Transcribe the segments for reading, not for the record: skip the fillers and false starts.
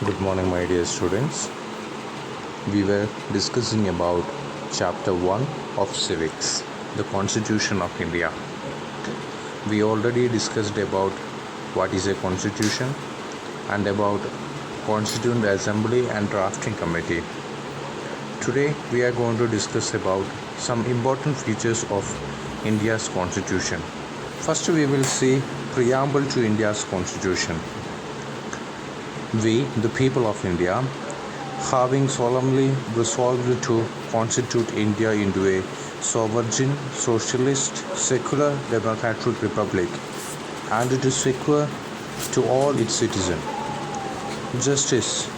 Good morning, my dear students. We were discussing about chapter 1 of civics, the Constitution of India. We already discussed about what is a constitution and about Constituent Assembly and Drafting Committee. Today we are going to discuss about some important features of India's constitution. First we will see preamble to India's constitution. We, the people of India, having solemnly resolved to constitute India into a sovereign, socialist, secular, democratic republic, and to secure to all its citizens justice,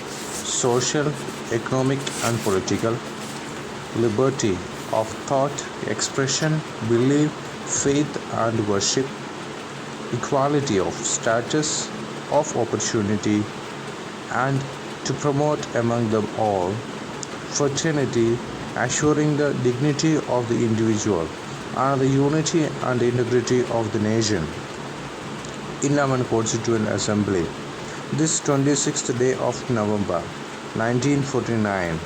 social, economic, and political, liberty of thought, expression, belief, faith, and worship, equality of status, of opportunity, and to promote among them all fraternity, assuring the dignity of the individual and the unity and integrity of the nation. In our Constituent Assembly, this 26th day of November 1949,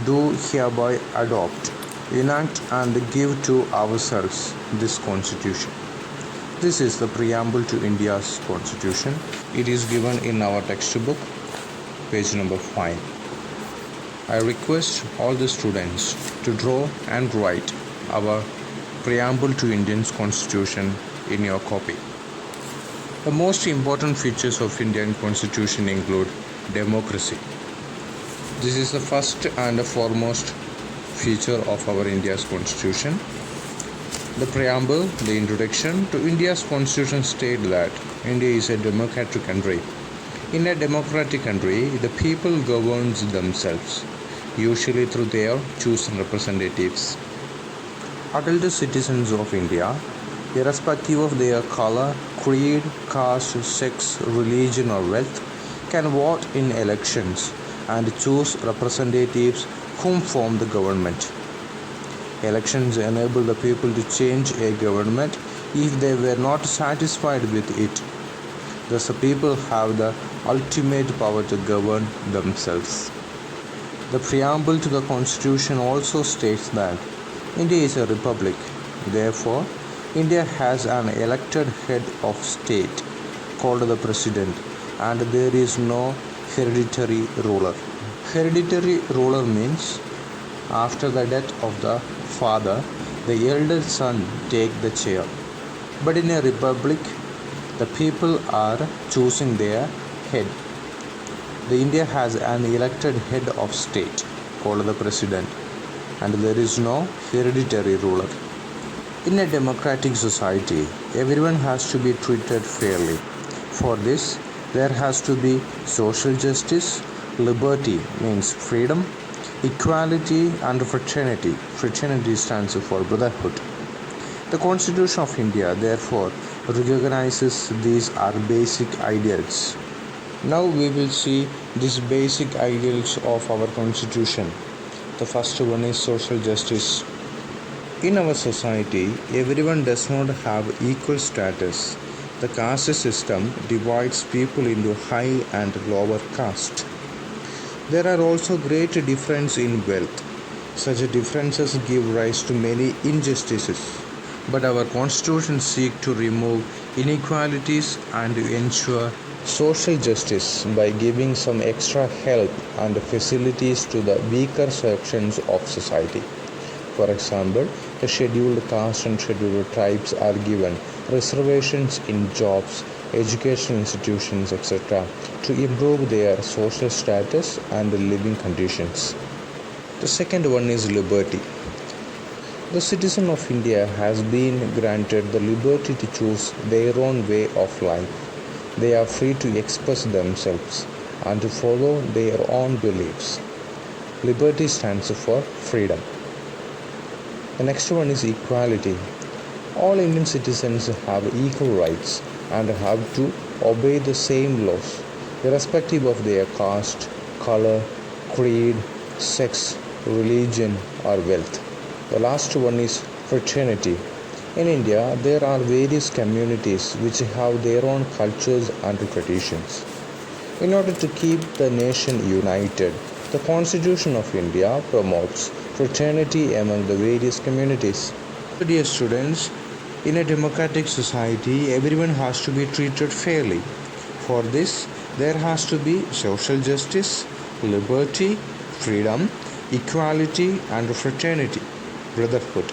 do hereby adopt, enact, and give to ourselves this Constitution. This is the preamble to India's Constitution. It is given in our textbook, page number 5. I request all the students to draw and write our preamble to Indian's Constitution in your copy. The most important features of Indian Constitution include democracy. This is the first and foremost feature of our India's Constitution. The preamble, the introduction to India's Constitution state that India is a democratic country. In a democratic country, the people governs themselves, usually through their chosen representatives. Adult citizens of India, irrespective of their color, creed, caste, sex, religion, or wealth, can vote in elections and choose representatives whom form the government. Elections enable the people to change a government if they were not satisfied with it. Thus, the people have the ultimate power to govern themselves. The preamble to the Constitution also states that India is a republic. Therefore, India has an elected head of state called the President, and there is no hereditary ruler. Hereditary ruler means after the death of the father, the elder son takes the chair. But in a republic, the people are choosing their head. The India has an elected head of state called the President, and there is no hereditary ruler. In a democratic society, everyone has to be treated fairly. For this, there has to be social justice, liberty means freedom, equality, and fraternity. Fraternity stands for brotherhood. The Constitution of India, therefore, recognizes these are basic ideals. Now we will see these basic ideals of our Constitution. The first one is social justice. In our society, everyone does not have equal status. The caste system divides people into high and lower caste. There are also great differences in wealth. Such differences give rise to many injustices. But our Constitution seeks to remove inequalities and to ensure social justice by giving some extra help and facilities to the weaker sections of society. For example, the scheduled caste and scheduled tribes are given reservations in jobs, educational institutions, etc., to improve their social status and living conditions. The second one is liberty. The citizen of India has been granted the liberty to choose their own way of life. They are free to express themselves and to follow their own beliefs. Liberty stands for freedom. The next one is equality. All Indian citizens have equal rights and have to obey the same laws, irrespective of their caste, color, creed, sex, religion, or wealth. The last one is fraternity. In India, there are various communities which have their own cultures and traditions. In order to keep the nation united, the Constitution of India promotes fraternity among the various communities. Dear students, in a democratic society, everyone has to be treated fairly. For this, there has to be social justice, liberty, freedom, equality, and fraternity, brotherhood.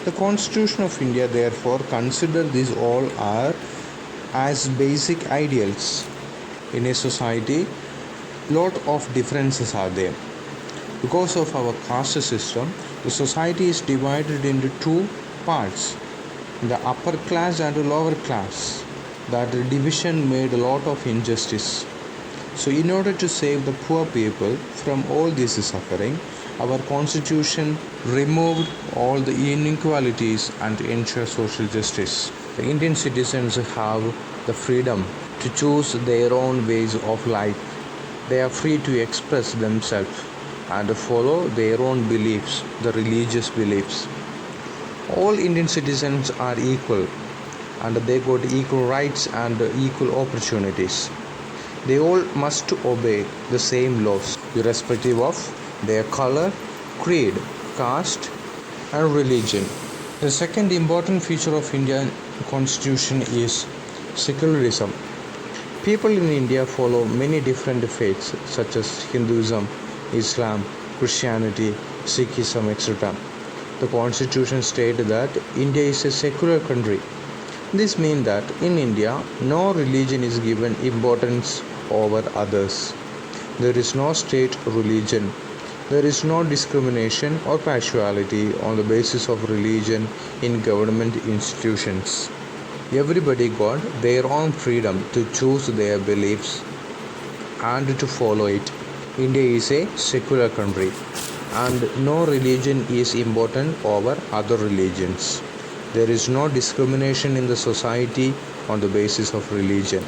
The Constitution of India therefore consider these all are as basic ideals. In a society, lot of differences are there. Because of our caste system, the society is divided into two parts, the upper class and the lower class. That division made a lot of injustice. So in order to save the poor people from all this suffering, our constitution removed all the inequalities and ensure social justice. The Indian citizens have the freedom to choose their own ways of life. They are free to express themselves and follow their own beliefs, the religious beliefs. All Indian citizens are equal and they got equal rights and equal opportunities. They all must obey the same laws, irrespective of their color, creed, caste, and religion. The second important feature of Indian constitution is secularism. People in India follow many different faiths such as Hinduism, Islam, Christianity, Sikhism, etc. The constitution states that India is a secular country. This means that in India, no religion is given importance over others. There is no state religion. There is no discrimination or partiality on the basis of religion in government institutions. Everybody got their own freedom to choose their beliefs and to follow it. India is a secular country and no religion is important over other religions. There is no discrimination in the society on the basis of religion.